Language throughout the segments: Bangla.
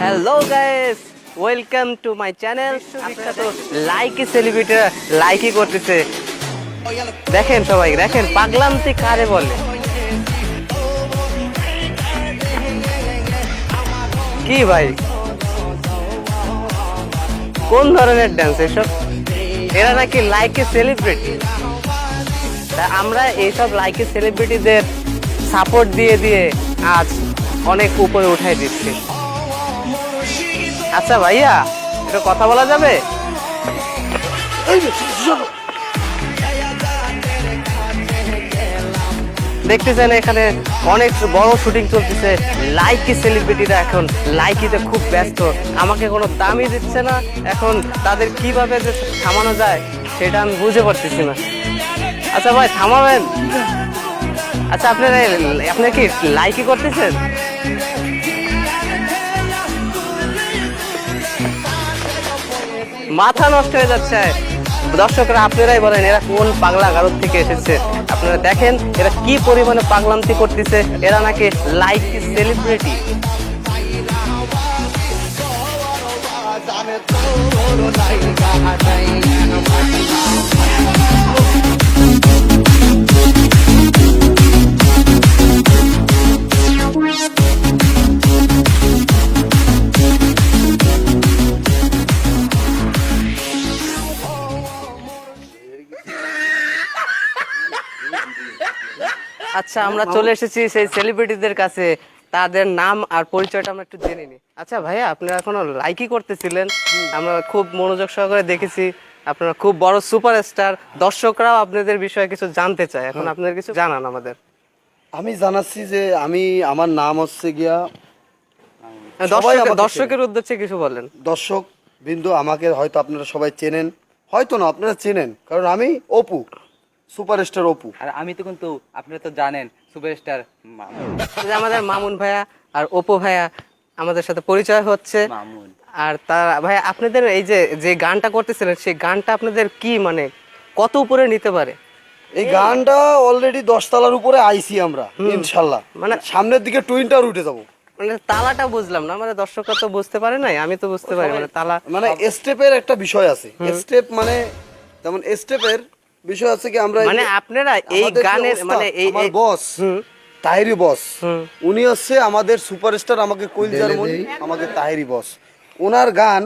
Hello guys, welcome to my channel. আপনারা তো লাইকি সেলিব্রিটি লাইকি করতেছে, দেখেন সবাই, দেখেন পাগলামতি কারে বলে। কি ভাই, কোন ধরনের ডান্স এসব? এরা নাকি লাইকি সেলিব্রিটি। আমরা এইসব লাইকি সেলিব্রিটিদের সাপোর্ট দিয়ে দিয়ে আজ অনেক উপরে উঠাই দিচ্ছি। আচ্ছা ভাইয়া, একটু কথা বলা যাবে? দেখতেছেন এখানে অনেক বড় শুটিং চলতেছে। লাইকি সেলিব্রিটিরা এখন লাইকিতে খুব ব্যস্ত, আমাকে কোনো দামই দিচ্ছে না। এখন তাদের কিভাবে যে থামানো যায় সেটা আমি বুঝে পারতেছি না। আচ্ছা ভাই, থামাবেন? আচ্ছা আপনারা কি লাইকি করতেছেন? মাথা নষ্ট হয়ে যাচ্ছে। দর্শকরা আপনারাই বলেন এরা কোন পাগলা গারদ থেকে এসেছে। আপনারা দেখেন এরা কি পরিমাণে পাগলামতি করতেছে। এরা নাকি লাইকি সেলিব্রিটি। আচ্ছা, আমরা চলে এসেছি সেই সেলিব্রিটিদের কাছে। তাদের নাম আর পরিচয়টা আমরা একটু জেনে নিই। আচ্ছা ভাইয়া, আপনারা এখনো লাইকি করতেছিলেন, আমরা খুব মনোযোগ সহকারে দেখেছি। আপনারা খুব বড় সুপারস্টার, দর্শকরাও আপনাদের বিষয়ে কিছু জানতে চায়। এখন আপনাদের কিছু জানান আমাদের। আমি জানাচ্ছি যে আমার নাম হচ্ছে গিয়া, দর্শকের উদ্দেশ্যে কিছু বলেন। দর্শক বিন্দু আমাকে হয়তো আপনারা সবাই চেনেন, হয়তো না আপনারা চেনেন, কারণ আমি অপু, সুপারস্টার অপু। আর আমি তো কিন্তু আপনারা তো জানেন সুপারস্টার আমাদের মামুন ভাইয়া আর অপু ভাইয়া আমাদের সাথে পরিচয় হচ্ছে। মামুন। আর তার ভাইয়া, আপনাদের এই যে গানটা করতেছিলেন, সেই গানটা আপনাদের কি মানে কত উপরে নিতে পারে? এই গানটা অলরেডি 10 তলার উপরে আইছি আমরা, ইনশাল্লাহ। মানে সামনের দিকে টুইন টাওয়ার উঠে যাবো। মানে তালাটা বুঝলাম না, মানে দর্শকরা তো বুঝতে পারে নাই, আমি তো বুঝতে পারি। মানে তালা মানে স্টেপের একটা বিষয় আছে। স্টেপ মানে যেমন স্টেপের বিষয় আছে কি, আমরা মানে আপনারা এই গানের মানে এই বস তাহেরি বস, উনি হচ্ছে আমাদের সুপারস্টার, আমাকে কইলজার মনি, আমাকে তাহেরি বস। ওনার গান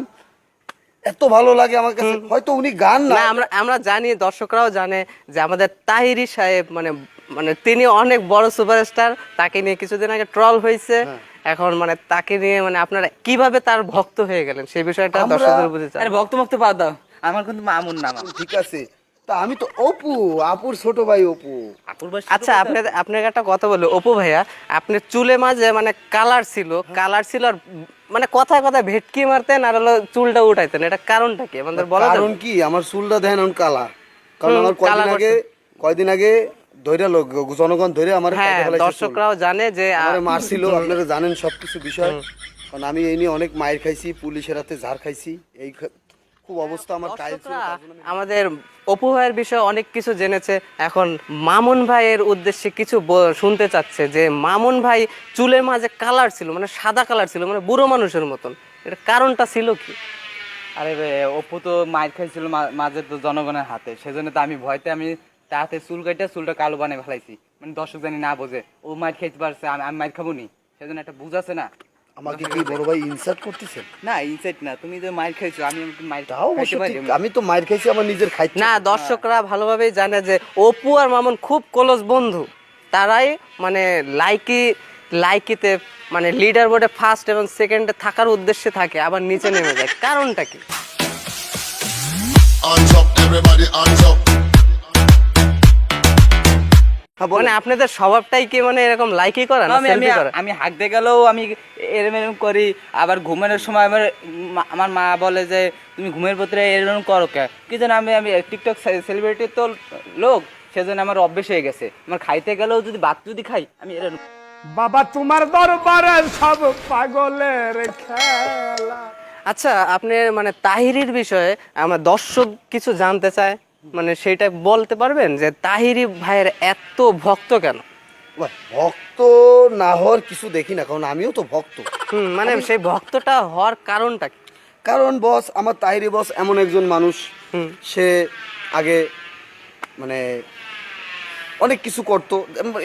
এত ভালো লাগে আমার কাছে। হয়তো উনি গান না, আমরা জানি, দর্শকরাও জানে যে আমাদের তাহিরি সাহেব মানে মানে তিনি অনেক বড় সুপারস্টার। তাকে নিয়ে কিছুদিন আগে ট্রল হয়েছে। এখন মানে তাকে নিয়ে মানে আপনারা কিভাবে তার ভক্ত হয়ে গেলেন সেই বিষয়টা দর্শকদের বুঝতে চাই। আরে ভক্ত বাদ দাও, আমার কিন্তু মামুন নাম। ঠিক আছে, তা আমি তো অপু, আপুর ছোট ভাই অপু। আচ্ছা, আপনাকে একটা কথা বলি অপু ভাইয়া, আপনার চুলে মাঝে মানে কালার ছিল আর মানে কথায় কথায় ভেটকি মারতেন আর হলো চুলটা উঠাইতেন, এটা কারণটা কি আমাদের বলা যাবে? কারণ কি, আমার চুলটা দেখেন কালা, কারণ আমার কয়দিন আগে ধরে লোক জনগণ ধরে আমার দর্শকরাও জানে যে মারছিল। আপনারা জানেন সবকিছু বিষয়, কারণ আমি এই নিয়ে অনেক মায়ের খাইছি, পুলিশের হাতে ঝাড় খাইছি। এই খুব অবস্থা আমার। আমাদের অপু ভাইয়ের বিষয়ে অনেক কিছু জেনেছে। এখন মামুন ভাইয়ের উদ্দেশ্যে কিছু শুনতে চাচ্ছে যে মামুন ভাই চুলের মাঝে কালার ছিল, মানে সাদা কালার ছিল, মানে বুড়ো মানুষের মতন। এর কারণটা ছিল কি? আরে অপু তো মাইর খাইছিল মাঝে তো জনগণের হাতে, সেজন্য তো আমি ভয়তে আমি তার হাতে চুল কাটা চুলটা কালো বানিয়ে ফেলাইছি, মানে দর্শক জানি না বোঝে ও মাইর খাইতে পারছে, আমি মাইর খাবো নি, সেজন্য একটা বুঝ আছে না। আমাকে কি বড় ভাই ইনসাল্ট করতেছেন? না ইনসাইট না, তুমি তো মাইর খাইছো, আমি মাইর আমি তো মাইর খাইছি, আমার নিজের খাইছি না। দর্শকরা ভালোভাবেই জানে যে অপু আর মামুন খুব ক্লোজ বন্ধু। তারাই মানে লাইকিতে মানে লিডার বোর্ডে ফার্স্ট এবং সেকেন্ডে থাকার উদ্দেশ্যে থাকে, আবার নিচে নেমে যায়। কারণটা কি? মানে আপনাদের স্বভাবটাই কি মানে এরকম লাইকি করা না সেলফি করা? আমি হাঁকতে গেলেও আমি এরম করি, আবার ঘুমানোর সময় আমার মা বলে যে তুমি ঘুমের ভিতরে এরকম করো কে, কি জানো আমি টিকটক সেলিব্রিটি তো লোক, সেজন্য আমার অভ্যেস হয়ে গেছে। আমার খাইতে গেলেও যদি ভাত যদি খাই আমি এরকম। বাবা তোমার দরবারে সব পাগলের খেলা। আচ্ছা, আপনি মানে তাহিরির বিষয়ে আমার দর্শক কিছু জানতে চায়, মানে সেটা বলতে পারবেন যে তাহিরি ভাইয়ের এত ভক্ত কেন? ভক্ত না হওয়ার কিছু দেখি না, কারণ আমিও তো ভক্ত। মানে সেই ভক্তটা হওয়ার কারণটা কি? কারণ বস, আমার তাহিরি বস এমন একজন মানুষ, সে আগে মানে অনেক কিছু করতো,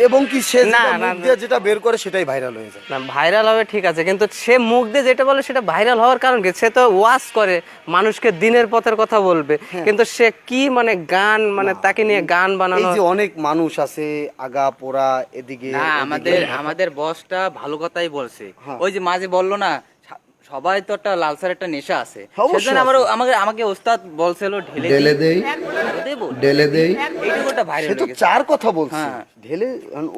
এবং কি সে মুখ দিয়ে যেটা বের করে সেটাই ভাইরাল হয়ে যায়। না, ভাইরাল হবে ঠিক আছে, কিন্তু সে মুখ দিয়ে যেটা বলে সেটা ভাইরাল হওয়ার কারণ কি? সে তো ওয়াজ করে, মানুষকে দিনের পথের কথা বলবে, কিন্তু সে কি মানে গান, মানে তাকে নিয়ে গান এই বানানো। যে অনেক মানুষ আছে আগা পোড়া এদিকে না, আমাদের বসটা ভালো কথাই বলছে। ওই যে মাঝে বললো না, সবাই তো একটা লালসার একটা নেশা আছে, অবশ্যই সেজন্য আমাকে ওস্তাদ বলছিল ঢেলে দেই দেবো, ঢেলে দেই, এইটুকুটা ভাইরাল সে তো হয়ে গেছে। চার কথা বলছে, হ্যাঁ। ঢেলে,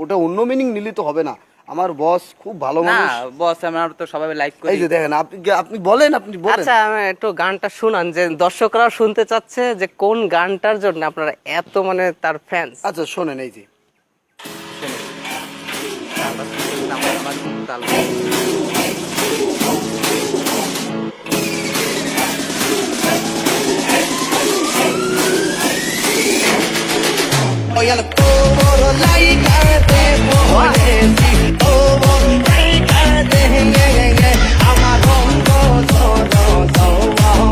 ওটা অন্য মিনিং নিলে তো হবে না। আমার বস খুব ভালো না মানুষ। বস, আমরা তো সবাই লাইক করি। এই যে দেখেন, আপনি বলেন, আপনি বলেন। আচ্ছা, আমি একটু গানটা শুনান, যে দর্শকরাও শুনতে চাচ্ছে যে কোন গানটার জন্য আপনারা এত মানে তার ফ্যান্স। আচ্ছা শোনেন, এই যে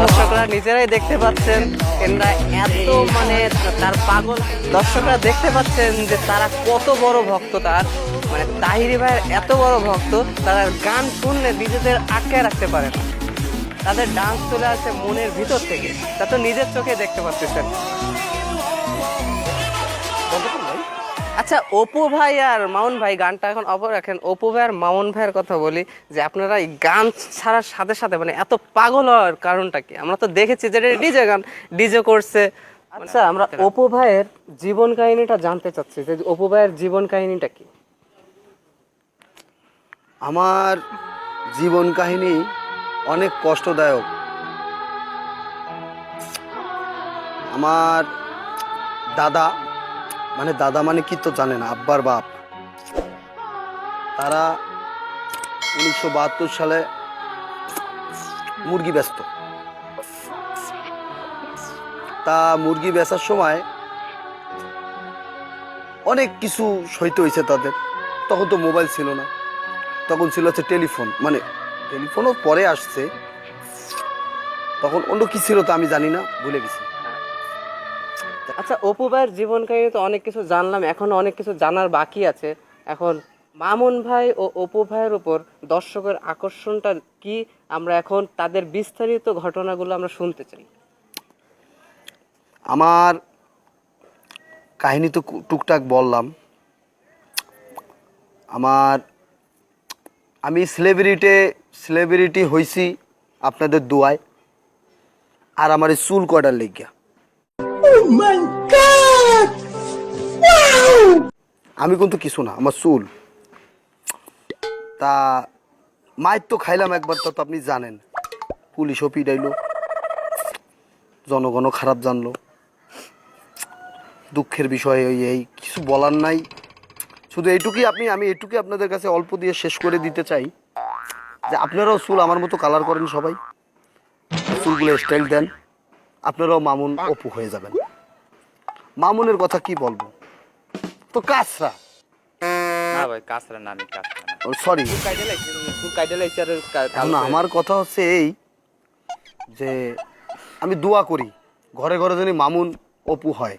দর্শকরা নিজেরাই দেখতে পাচ্ছেন এরা এত মানে তার পাগল। দর্শকরা দেখতে পাচ্ছেন যে তারা কত বড় ভক্ত তার, মানে তাহিরি ভাইয়ের এত বড় ভক্ত, তারা গান শুনলে নিজেদের আটকে রাখতে পারে না, তাদের ডান্স চলে আসে মনের ভিতর থেকে, তা তো নিজের চোখে দেখতে পাচ্ছেন। আচ্ছা, অপু ভাই আর মামুন ভাই, গানটা এখন অপর রাখেন, অপু ভাই আর মামুন ভাইয়ের কথা বলি, যে আপনারা এই গান ছাড়ার সাথে সাথে মানে এত পাগল হওয়ার কারণটা কি? আমরা তো দেখেছি যে ডিজে গান, ডিজে করছে। আচ্ছা, আমরা অপু ভাইয়ের জীবন কাহিনীটা জানতে চাচ্ছি, যে অপু ভাইয়ের জীবন কাহিনীটা কি? আমার জীবন কাহিনী অনেক কষ্টদায়ক। আমার দাদা মানে কি তো জানে না, আব্বার বাপ, তারা 1972 সালে মুরগি বেচত। তা মুরগি বেচার সময় অনেক কিছু সইতে হয়েছে তাদের। তখন তো মোবাইল ছিল না, তখন ছিল হচ্ছে টেলিফোন, মানে টেলিফোনও পরে আসছে, তখন অন্য কি ছিল তা আমি জানি না, ভুলে গেছি। আচ্ছা, অপু ভাইয়ের জীবন কাহিনী তো অনেক কিছু জানলাম, এখনো অনেক কিছু জানার বাকি আছে। এখন মামুন ভাই ও অপু ভাইয়ের উপর দর্শকের আকর্ষণটা কি, আমরা এখন তাদের বিস্তারিত ঘটনাগুলো আমরা শুনতে চাই। আমার কাহিনী তো টুকটাক বললাম। আমি সেলিব্রিটি হইছি আপনাদের দোয়ায়, আর আমার এই চুল কয়টার লেগিয়া। আমি কিন্তু কিছু না, আমার চুল। তা মায়ের তো খাইলাম একবার, তো আপনি জানেন, পুলিশও পিটাইলো, জনগণও খারাপ জানলো। দুঃখের বিষয় এই কিছু বলার নাই, শুধু এইটুকুই। আমি এইটুকুই আপনাদের কাছে অল্প দিয়ে শেষ করে দিতে চাই, যে আপনারাও চুল আমার মতো কালার করেন, সবাই চুলগুলো স্টাইল দেন, আপনারাও মামুন অপু হয়ে যাবেন। মামুনের কথা কি বলবো, তো কাছরা না ভাই, কাছরা না, আমি কাছরা না। সরি, না, আমার কথা হচ্ছে এই যে আমি দোয়া করি ঘরে ঘরে যেন মামুন অপু হয়,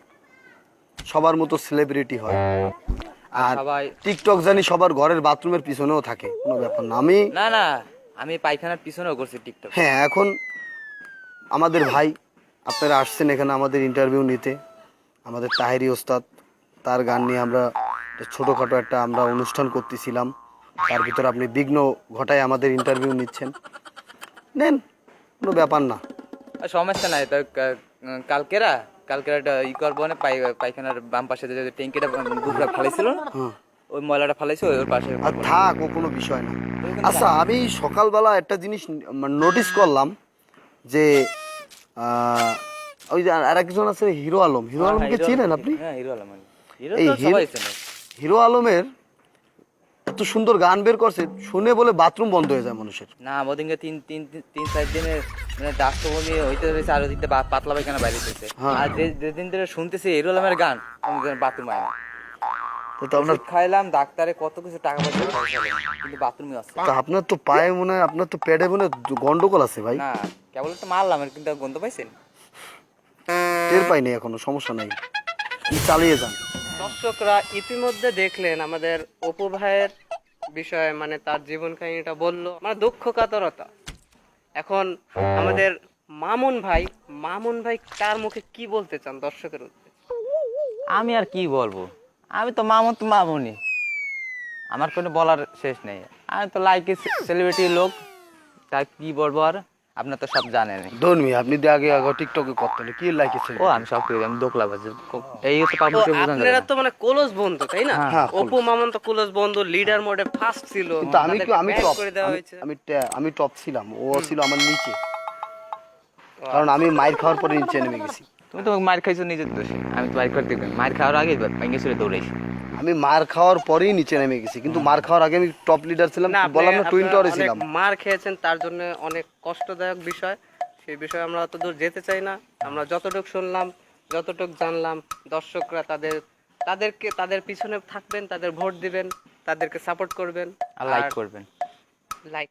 সবার মতো সেলিব্রিটি হয়, আর টিকটক জানি সবার ঘরের বাথরুমের পিছনেও থাকে, কোনো ব্যাপার না। আমি পায়খানার পিছনেও করছি টিকটক। হ্যাঁ, এখন আমাদের ভাই আপনারা আসছেন এখানে আমাদের ইন্টারভিউ নিতে, আমাদের তাহেরি ওস্তাদ, তার গান নিয়ে আমরা ছোটোখাটো একটা আমরা অনুষ্ঠান করতেছিলাম, তার ভিতরে আপনি বিঘ্ন ঘটায় আমাদের ইন্টারভিউ নিচ্ছেন, নেন, কোনো ব্যাপার না। সমস্যা নাই তো, কালকেরা একটা করবো না, পায়খানার বাম পাশে যে ট্যাঙ্কিটা বুকরা ফালাইছিল না, ওই ময়লাটা ফালাইছে ওর পাশে। আর থাক, ও কোনো বিষয় না। আচ্ছা, আমি সকালবেলা একটা জিনিস নোটিস করলাম, যে ওই যে আর একজন আছে হিরো আলমকে চিনেন আপনি? হ্যাঁ, হিরো আলম। এই হিরো আলমের এত সুন্দর গান বের করছে, শুনে বলে বাথরুম বন্ধ হয়ে যায় মানুষের। না, ওদিনকে 3-4 দিনে মানে দাস্তবমি হইতে হয়েছে, আর ওদিকে পাতলা পায়খানা বাইরে হইতেছে। আর যেদিন ধরে শুনতেছি হিরো আলমের গান, বাথরুম হয় না। তো আপনার ওষুধ খাইলাম, ডাক্তারে কত কিছু টাকা পয়সা খরচ হলো, কিন্তু বাথরুমে আছে তা আপনার তো পায়ে মনে হয়, আপনার তো পেটে মনে হয় গন্ডগোল আছে ভাই। না, কেবল তো মারলাম, এর কিন্তু গন্ধ পাইছেন? টের পাইনি এখনো, সমস্যা নাই, আপনি চালিয়ে যান। দর্শকরা ইতিমধ্যে দেখলেন আমাদের অপু ভাইয়ের বিষয়ে, মানে তার জীবন কাহিনীটা বললো, মানে দুঃখ কাতরতা। এখন আমাদের মামুন ভাই তার মুখে কি বলতে চান দর্শকের উদ্দেশ্যে? আমি আর কি বলবো, আমি তো মামুন তো মামুনি, আমার কোনো বলার শেষ নেই। আমি তো লাইকি সেলিব্রিটি লোক, তাই কি বলবো আর, আপনার তো সব জানেন। ধর্মী আপনি তো আগে আগে টিকটকে করতেন, কি লাইকেছে? ও আমি সব করি, আমি দোকলা বাজি, এই হচ্ছে ও, পাবলিকে বোঝানো যাবে আপনারা না। তো মানে ক্লোজ বন্ধু, তাই না? হ্যাঁ, অপু মামুন তো ক্লোজ বন্ধু, লিডার মোডে ফার্স্ট ছিল, কিন্তু আমি তাদেরকে আমি back টপ, করে দেওয়া হয়েছে। আমি টপ ছিলাম, ও ছিল আমার নিচে, কারণ আমি মাইর খাওয়ার পরে নিচে নেমে গেছি। তুমি তো মার খাইছো নিজের দোষে, আমি তো মার করতে মার খাওয়ার আগে ভেঙে চলে দৌড়াইছি। আমি মার খাওয়ার পরেই নিচে নেমে গেছি, কিন্তু মার খাওয়ার আগে আমি টপ লিডার ছিলাম, না, বললাম না, টুইন আপনারা টাওয়ারে অনেক ছিলাম। মার খেয়েছেন, তার জন্য অনেক কষ্টদায়ক বিষয়, সেই বিষয়ে আমরা অত দূর যেতে চাই না। আমরা যতটুকু শুনলাম, যতটুকু জানলাম, দর্শকরা তাদের পিছনে থাকবেন, তাদের ভোট দিবেন, তাদেরকে সাপোর্ট করবেন আর লাইক করবেন। লাইক